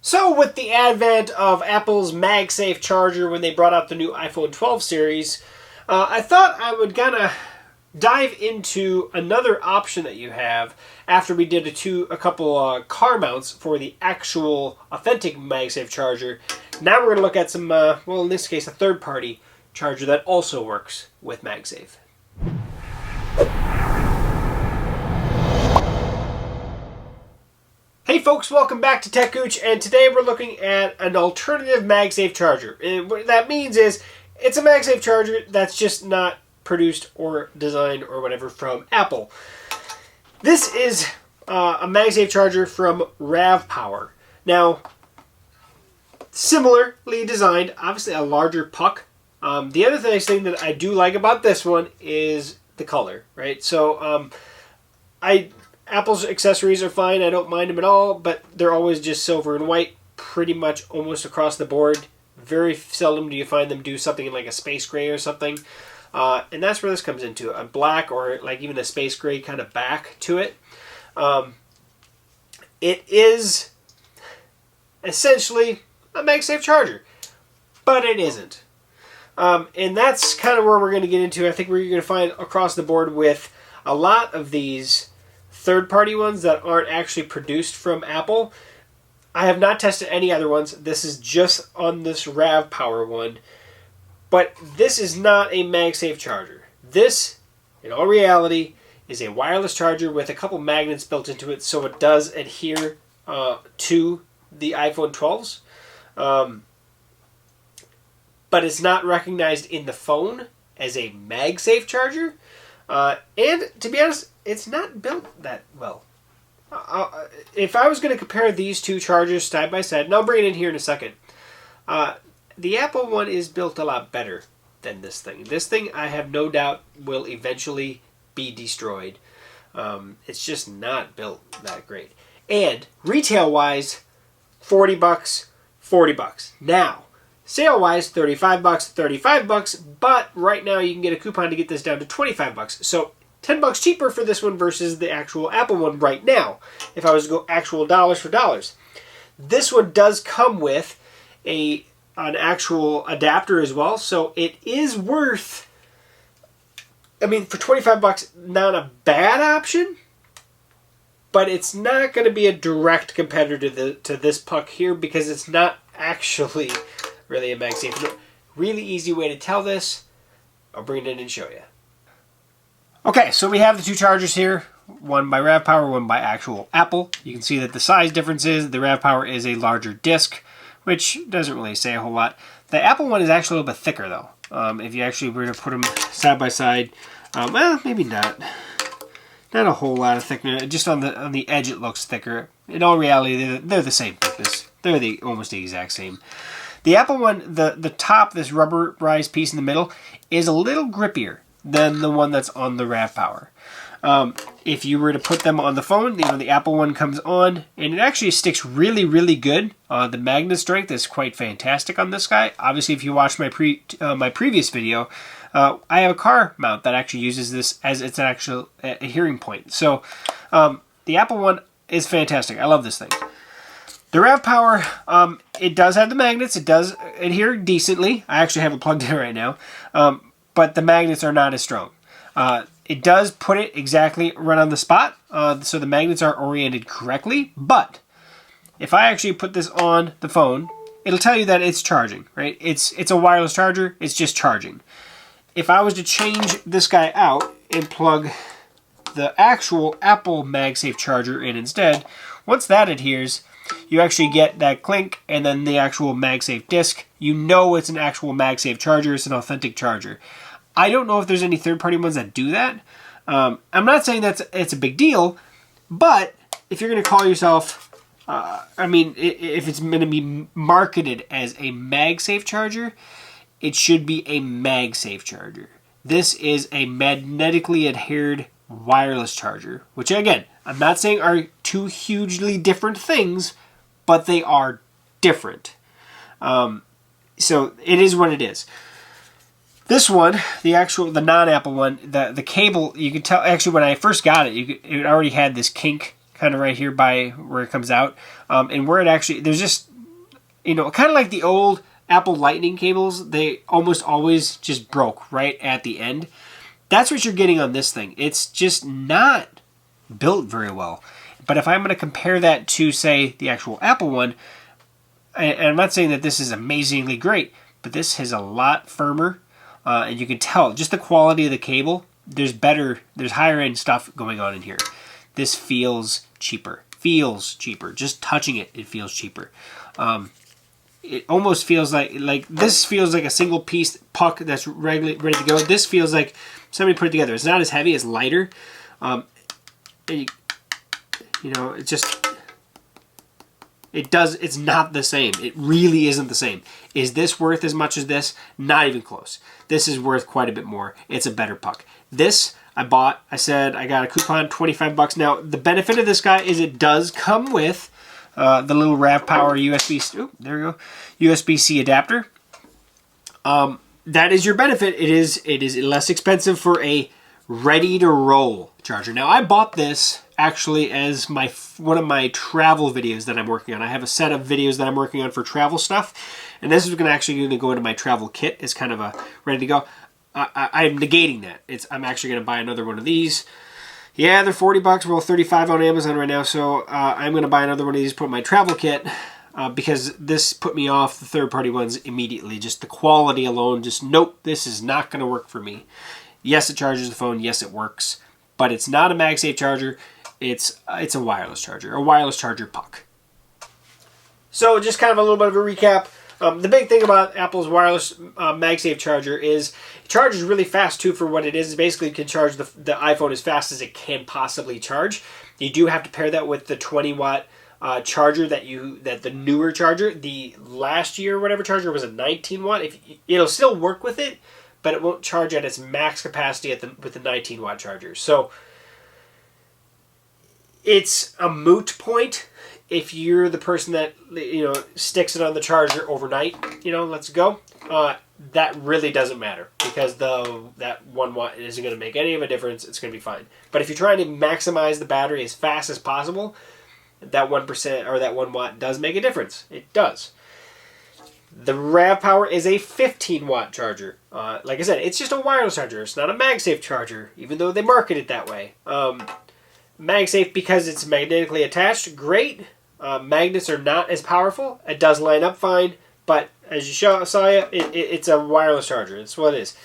So with the advent of Apple's MagSafe charger when they brought out the new iPhone 12 series, I thought I would kind of dive into another option that you have after we did a couple car mounts for the actual authentic MagSafe charger. Now we're going to look at some, well in this case a third-party charger that also works with MagSafe. Hey folks, welcome back to techgooch, and today we're looking at an alternative MagSafe charger. And what that means is it's a MagSafe charger that's just not produced or designed or whatever from Apple. This is a MagSafe charger from RAVPower. Now, similarly designed, obviously a larger puck. The other nice thing that I do like about this one is the color, right? So Apple's accessories are fine. I don't mind them at all, but they're always just silver and white, pretty much almost across the board. Very seldom do you find them do something like a space gray or something. And that's where this comes into it. A black or like even a space gray kind of back to it. It is essentially a MagSafe charger, but it isn't. And that's kind of where we're going to get into. I think we're going to find across the board with a lot of these third-party ones that aren't actually produced from Apple. I have not tested any other ones. This is just on this RAVPower one. But this is not a MagSafe charger. This, in all reality, is a wireless charger with a couple magnets built into it, so it does adhere to the iPhone 12s. But it's not recognized in the phone as a MagSafe charger. And to be honest, it's not built that well. If I was going to compare these two chargers side by side, and I'll bring it in here in a second, the Apple one is built a lot better than this thing. This thing, I have no doubt, will eventually be destroyed. It's just not built that great. And retail-wise, $40, $40. Now, sale-wise, $35, $35, but right now you can get a coupon to get this down to $25. So $10 cheaper for this one versus the actual Apple one right now, if I was to go actual dollars for dollars. This one does come with an actual adapter as well, so it is worth, I mean, for $25, not a bad option, but it's not going to be a direct competitor to this puck here because it's not actually really a MagSafe. Really easy way to tell this. I'll bring it in and show you. Okay, so we have the two chargers here, one by RAVPower, one by actual Apple. You can see that the size difference is the RAVPower is a larger disc, which doesn't really say a whole lot. The Apple one is actually a little bit thicker though. If you actually were to put them side by side, well, maybe not. Not a whole lot of thickness. Just on the edge it looks thicker. In all reality, they're the same thickness. They're almost the exact same. The Apple one, the top, this rubberized piece in the middle, is a little grippier than the one that's on the RAVPower. If you were to put them on the phone, the Apple one comes on, and it actually sticks really, really good. The magnet strength is quite fantastic on this guy. Obviously, if you watched my previous video, I have a car mount that actually uses this as its actual adhering point. So the Apple one is fantastic. I love this thing. The RAVPower, it does have the magnets. It does adhere decently. I actually have it plugged in right now. But the magnets are not as strong. It does put it exactly right on the spot, so the magnets are oriented correctly. But if I actually put this on the phone, it'll tell you that it's charging, right? It's a wireless charger. It's just charging. If I was to change this guy out and plug the actual Apple MagSafe charger in instead, once that adheres, you actually get that clink and then the actual MagSafe disc. You know it's an actual MagSafe charger. It's an authentic charger. I don't know if there's any third-party ones that do that. I'm not saying it's a big deal, but if you're going to call yourself, I mean, if it's going to be marketed as a MagSafe charger, it should be a MagSafe charger. This is a magnetically adhered wireless charger, which again, I'm not saying are two hugely different things, but they are different. So it is what it is. This one, the non-Apple one, the cable, you could tell, actually when I first got it, it already had this kink kind of right here by where it comes out. And where it actually, there's just you know, kind of like the old Apple Lightning cables, they almost always just broke right at the end. That's what you're getting on this thing. It's just not built very well. But if I'm going to compare that to, say, the actual Apple one, and I'm not saying that this is amazingly great, but this is a lot firmer, and you can tell just the quality of the cable. There's higher end stuff going on in here. This feels cheaper. Just touching it, it feels cheaper. It almost feels like this feels like a single piece puck that's ready to go. This feels like somebody put it together. It's not as heavy, it's lighter. You know, it's not the same. It really isn't the same. Is this worth as much as this? Not even close. This is worth quite a bit more. It's a better puck. This I said I got a coupon, $25. Now, the benefit of this guy is it does come with the little RAVPower USB-C adapter. That is your benefit. It is less expensive for a ready-to-roll charger. Now, I bought this actually as one of my travel videos that I'm working on. I have a set of videos that I'm working on for travel stuff, and this is actually going to go into my travel kit. It's kind of a ready to go. I'm negating that. I'm actually going to buy another one of these. Yeah, they're $40. Well, $35 on Amazon right now, so I'm going to buy another one of these, put in my travel kit, because this put me off the third-party ones immediately. Just the quality alone, just nope, this is not going to work for me. Yes, it charges the phone. Yes, it works. But it's not a MagSafe charger. It's a wireless charger puck. So just kind of a little bit of a recap. The big thing about Apple's wireless MagSafe charger is it charges really fast too for what it is. It basically can charge the iPhone as fast as it can possibly charge. You do have to pair that with the 20-watt charger that the newer charger. The last year whatever charger was a 19-watt. It'll still work with it, but it won't charge at its max capacity with the 19-watt charger. So it's a moot point if you're the person that, you know, sticks it on the charger overnight, you know, let's go. That really doesn't matter because that 1 watt isn't going to make any of a difference. It's going to be fine. But if you're trying to maximize the battery as fast as possible, that 1% or that 1 watt does make a difference. It does. The RAVPower is a 15-watt charger. Like I said, it's just a wireless charger. It's not a MagSafe charger, even though they market it that way. MagSafe, because it's magnetically attached, great. Magnets are not as powerful. It does line up fine, but as you saw, it's a wireless charger. It's what it is.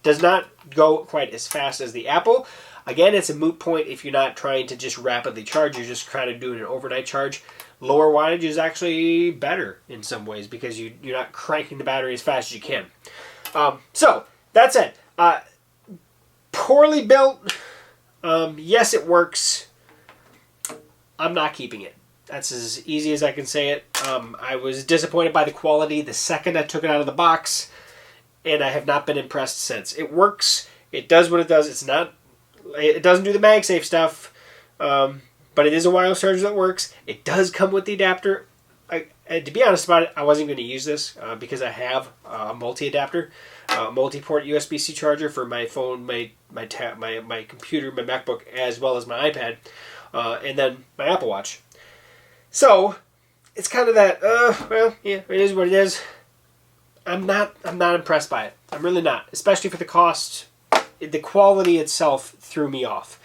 Does not go quite as fast as the Apple. Again, it's a moot point if you're not trying to just rapidly charge. You're just kind of doing an overnight charge. Lower wattage is actually better in some ways because you're not cranking the battery as fast as you can. So, that's it. Poorly built. Yes, it works. I'm not keeping it. That's as easy as I can say it. I was disappointed by the quality the second I took it out of the box, and I have not been impressed since. It works. It does what it does. It doesn't do the MagSafe stuff, but it is a wireless charger that works. It does come with the adapter. To be honest about it, I wasn't going to use this because I have a multi-adapter, multi-port USB-C charger for my phone, my computer, my MacBook, as well as my iPad, and then my Apple Watch. So it's kind of that. Well, yeah, it is what it is. I'm not impressed by it. I'm really not, especially for the cost. The quality itself threw me off.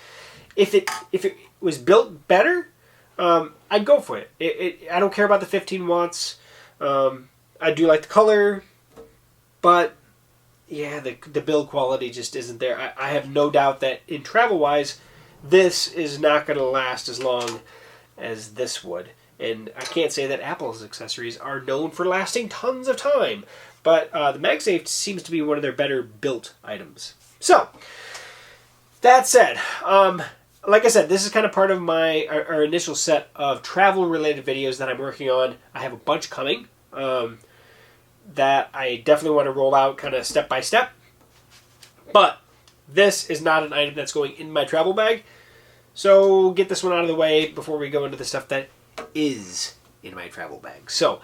If it was built better, I'd go for it. I don't care about the 15 watts. I do like the color, but yeah, the build quality just isn't there. I have no doubt that in travel-wise, this is not going to last as long as this would. And I can't say that Apple's accessories are known for lasting tons of time, but the MagSafe seems to be one of their better built items. So, that said, like I said, this is kind of part of our initial set of travel-related videos that I'm working on. I have a bunch coming that I definitely want to roll out kind of step by step. But this is not an item that's going in my travel bag. So get this one out of the way before we go into the stuff that is in my travel bag. So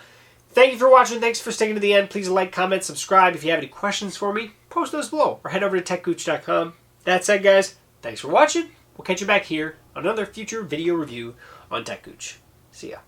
thank you for watching. Thanks for sticking to the end. Please like, comment, subscribe. If you have any questions for me, post those below or head over to techgooch.com. That said, guys, thanks for watching. We'll catch you back here on another future video review on TechGooch. See ya.